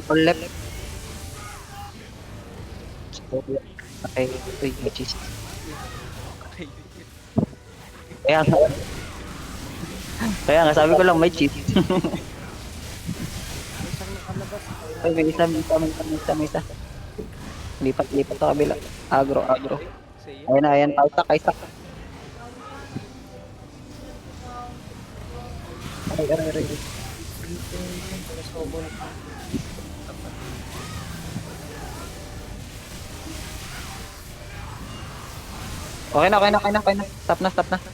All left. Okay, uy, may cheese. Okay. Kaya nga, kaya nga sabi ko lang may cheese. May isang nakalabas. Ay, may isa. Lipat sa kabila. Agro. Sa'yo. Ayan, Isaac. Aray. Sobon. Okay na. Stop na. Slide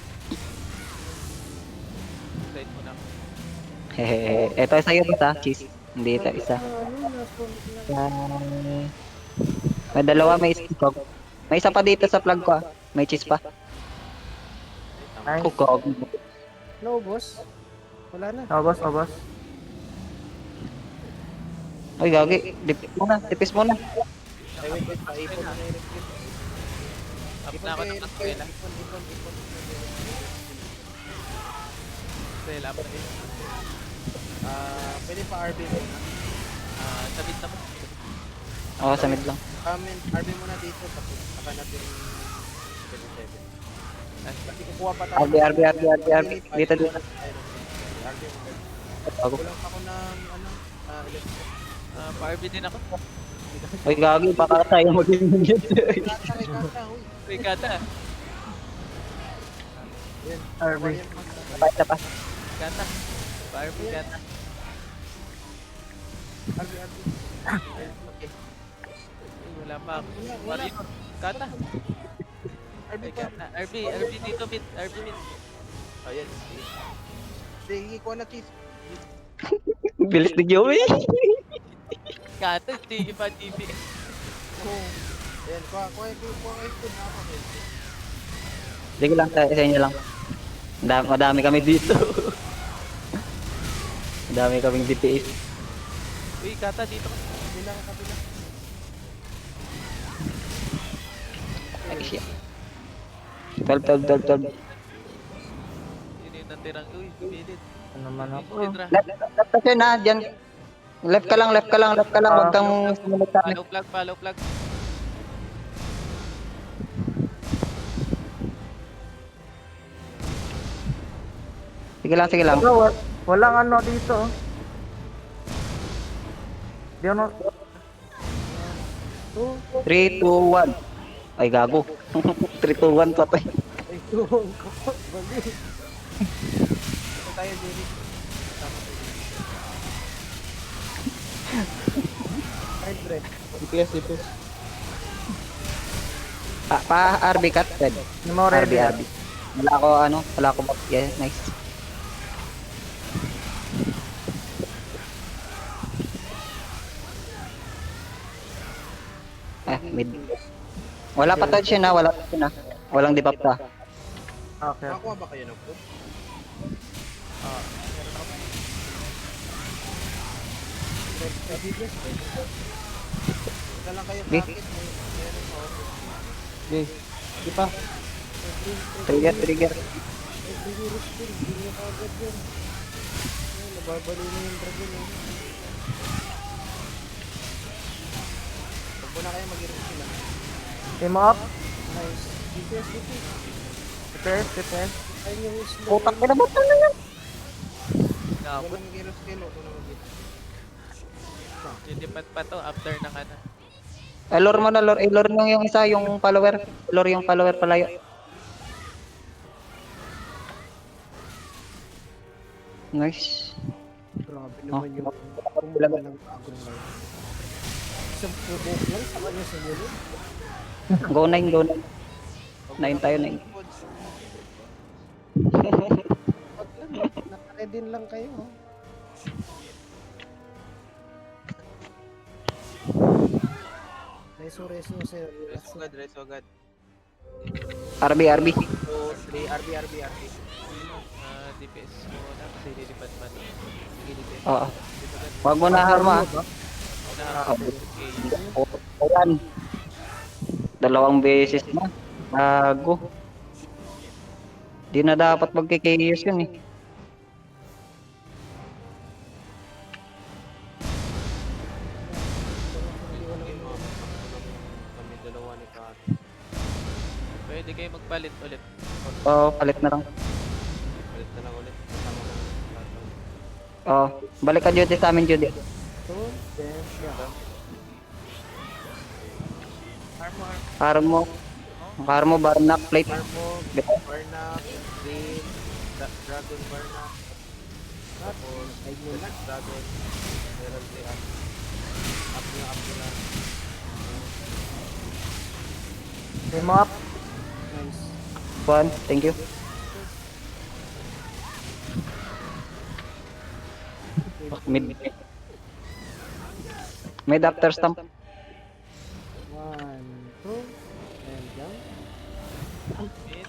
mo na. Hehehe. Ito sa'yo isa, cheese. Hindi ito isa. Ano, nasulit na. Yan. May dalawa, may kukog. May isa pa dito sa plug ko ah. May cheese pa. Nice. Kukog. Naubos? Wala na. Obos. Uy, gagi. Tipis muna. Ay, wait. Paipon na yung refill. Up na ako ng Venezuela. Ipon. Venezuela, up na din. Pwede pa RB mo. Sabit na mo. Oo, sa mid lang. RB muna dito. Tapos saka natin 27. Kasi kukuha pa tayo. RB. Dito. RB muna. Bago. Kulang pa ako ng electric. Pa-RB din ako. Uy, gagi. Baka tayo mag-immediate. Kata, huy. Uy, kata. Yan. RB. Isa pa. Kata. Pa-RB kata. RB. Okay. Uy, wala pa ako. Wala. Marino. Kata. RB Ay, pa. kata. RB dito mid. RB mid. Ayan. Sige, kuha na cheese. Bilis ni Joey. Kata, hindi iba TV. Ayan, kuha kayo food na ako. Sige lang, sa inyo lang. Madami kami dito. Madami kaming DPS. Uy, kata dito. Kabila. Ay, siya. 12. Yun yung natirang. Uy, pilit. Ano naman ako? Sidra. Left kasi na, dyan. Left ka lang. Huwag kang sumunod sa amin. Follow plug. Sige lang. Walang ano dito. Di ano. 3, 2, 1. Ay, gago. 3, 2, 1 patay. Ay, tuwang ko. Bali. Ito tayo, Jerry. Tama tayo. 500. DPS. RB cut, red. Yung mga ready. RB. Wala ako back. Yeah, nice. Mid. Wala pa touch yun. Walang debuff ta. Okay. Makakuha ba kayo ng food? Ika lang kayo Okay. packet. Meron pa ako. Di pa. Trigger. Ay, virus din. Hindi nyo kagad yun. Ay, nababali na yung dragon. Huwag mo na kayo mag-irus sila. Team up. Nice. DPS. DPS. Ay, yung slow. Putak ka na ba na yan? Nakapot. Walang mag-irus kayo. Huwag mo na mag-irus. Yung dipat pa to after ng ano. Lure mo na, lure. Lure mo yung isa, yung follower. Lure yung follower palayo. Nice. Grabe naman yung kumula ng agro ngayon. Isang pubok lang sa kanya sa mulo. Go 9. 9 tayo, 9. Wag lang. Nakaready lang kayo. Oh. Reso sir. Reso agad. RB. 2, 3, RB. DPS mo na kasi lilipat pa to. Sige, DPS. Oo. Wag mo na harma. Ayan. 2 beses na. Gago. Di na dapat magkikiyos yun eh. Pwede kayo magpalit ulit. Oo, palit na lang. Palit na lang ulit. Kasama na lahat ng Oo, balik ka Judy sa amin, Judy. So, then, yeah. Armor. Armo, barnak, plate. Marmo, Barnak, Green, Dragon Barnak. Tapos, Dragon. Meron si up. Up na. Team up. Nice. One, thank you. Mid. Mid after stamp. 1, 2, and down. Mid.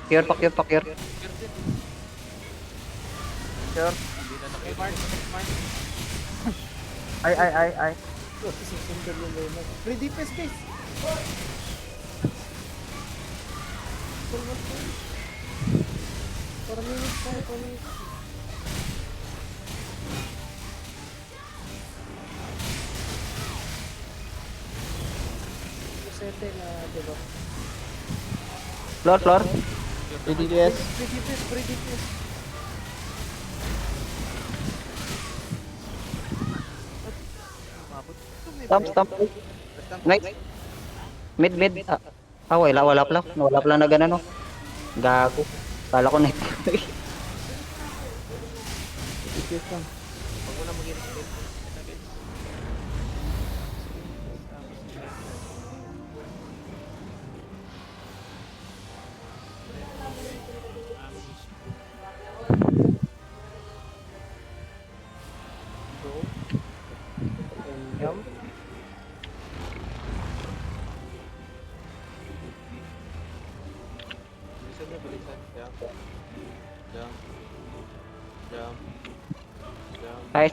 Cure, pakure. Cure din. Sure. Hindi na Okay, nakita. Mark. Ay. Oh, susundan yung Luna. Free defense, guys. Para minutes tayo, 4 minutes. Sete na, diba? Floor. DDS. Free defense. Stamp. Nice. Mid. Wala pala. Wala pala na ganun, no. Gago. Kala ko na ito. Huwag mo na mag-irritate. Jump. Bilisan. Jump. Ay,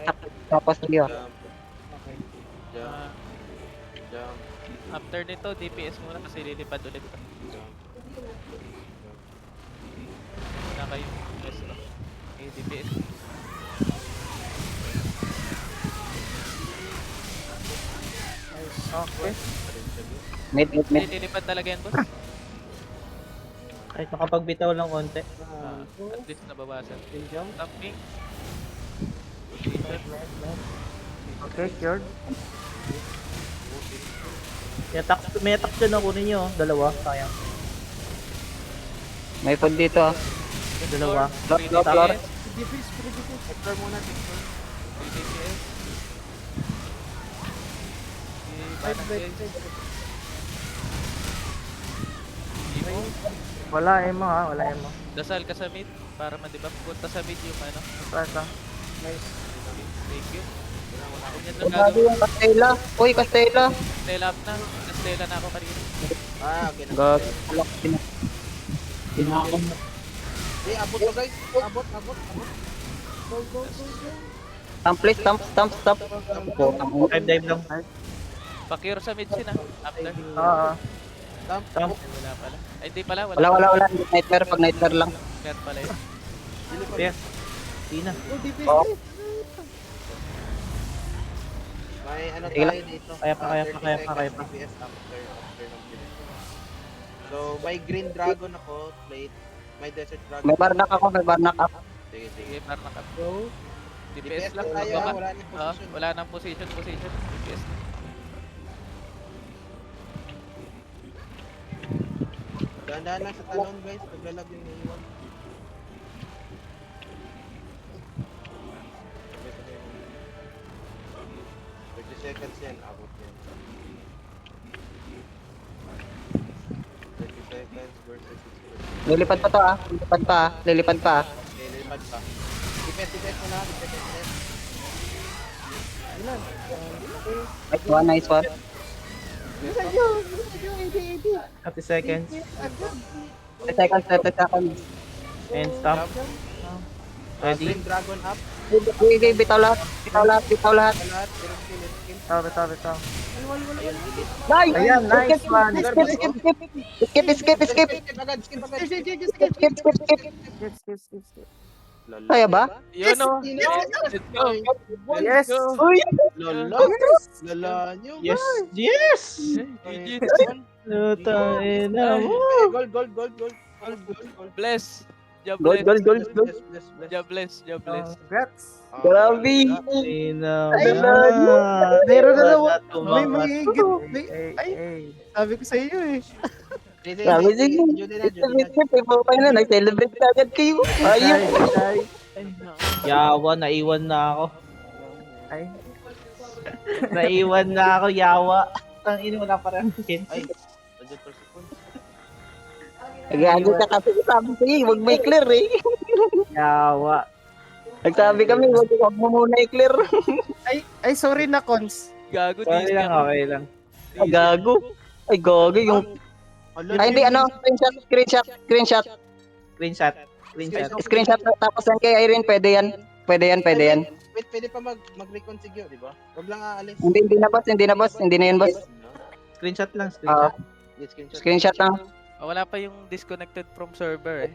tapos lagi, oh. Okay. Ah, Jump. after nito, DPS muna kasi lilipad ulit. Muna kayo. Yes, no? Okay, DPS. Okay. Mid. Hindi, lilipad talaga yan, boss. Kahit makapagbitaw lang konti. At least nababasan. Jump. Tapping. Okay, cured. May attack dyan na kunin nyo. Dalawa, sayang. May food dito, ah. Dalawa. Free Floor. DPS. Free defense. Sector muna, sector. Free DPS. Side, Banang side, guys. side. Imo. Wala emo ha, wala emo. Dasal ka sa mid para ma-debuff. Punta sa mid yung ano. Basta. Nice. Thank you. Ganyan lang Grabe gagawin. yung Castella. Uy, Castella. Stella up na. Stella na ako kanina. Okay na. Gago. Tinakon na. Abot mo, guys. Abot. Go. Stamp, please. Stamp. Dive lang. Pakiro sa mid sin ah. After. Oo. Dump. Dump. Ay, wala pala. Ay, hindi pala. Wala. Nightmare, pag nightmare lang. Clear pala yun. Clear. Di na. Oh, defense. Oh. May ano Sige tayo dito. Kaya pa. 30 seconds DPS after ng finish. So, may green dragon ako, plate. May desert dragon. May barnak ako. Sige. Sige, para nakap. Go. DPS lang. tayo, Magbaba. wala nang position. Wala nang position. DPS. Dahan-dahan lang sa talon, guys. Paglalag yung iwan. 30 seconds yan, abot yan. 30 seconds versus 60. Lilipad pa to, ah. Lilipad pa. Okay, lilipad pa. Defense mo na, defense. Ilan? Nice one. 30 seconds. 30 seconds. And stop. Ready? Green dragon up. Okay, bitaw lahat. Lahat, pero skill. Bitaw. Nice! Ayan, nice one. Skip. Skip agad. Skip. Lala. Kaya ba? Yun o. Sino? Let's go. Yes! Let's go. Uy! Lala. Lala nyo. Yes! Yes! Ay, GG. Lutang ina Ay. mo. Ay, gold, gold, gold, gold. Gold, gold, gold. Bless. Ja Gold, bless. gold, gold, gold. Bless, bless, bless. Ja bless. Ja bless. Congrats. Ah, Grabe. wala. Ina Ay, na. Meron na naman. Wala tumangat. May higit. Ay, sabi ko sa iyo eh. Sige, Sabi sige, sige. Judy na, Judy na. Okay na, nag-celebrate ka agad kayo. Ayun. Ay, Yawa, naiwan na ako. ay. Naiwan na ako, yawa. Tang ina, wala pa rin. Ay, 100 per second. Gago ka kasi sabi ko eh, huwag may clear eh. Yawa. Nagsabi kami, huwag mo muna i-clear. Ay, sorry na, Cons. Gago Okay lang, discount. okay lang. Ay, gago. Ay, gago yung... Ala, Ay, hindi, ano, screenshot. Screenshot. Screenshot na tapos yan kay Irene, pwede yan. Pwede yan. Wait, pwede pa mag-reconfigure, di ba? Huwag lang aalis. Hindi na boss, hindi na yun boss. Screenshot lang, Ah, screenshot. Yes, screenshot. screenshot lang. Ah, wala pa yung disconnected from server eh.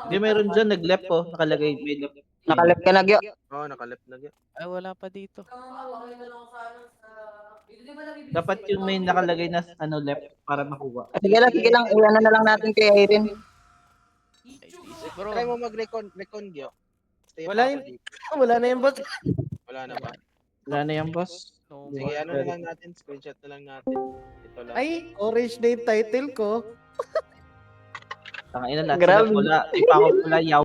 Hindi, meron dyan, nag-left po. Nakalagay, may left. Nakalip ka na, Gyo. Oo, nakalip na yan. Ay, wala pa dito. Dapat yung may nakalagay na ano left para makuha. Sige lang, iyan na lang natin kay Irene. Ay, easy bro. Try mo mag-recon, Gyo. Stay Wala pa yun. ako dito. Wala na yung boss. Wala na ba? Wala na yan, boss. No, Sige, ano na lang natin, screenshot na lang natin. Ito lang. Ay, orange na yung title ko. Tangina lahat Grabe. sila pula. Di pa ako pula, yaw.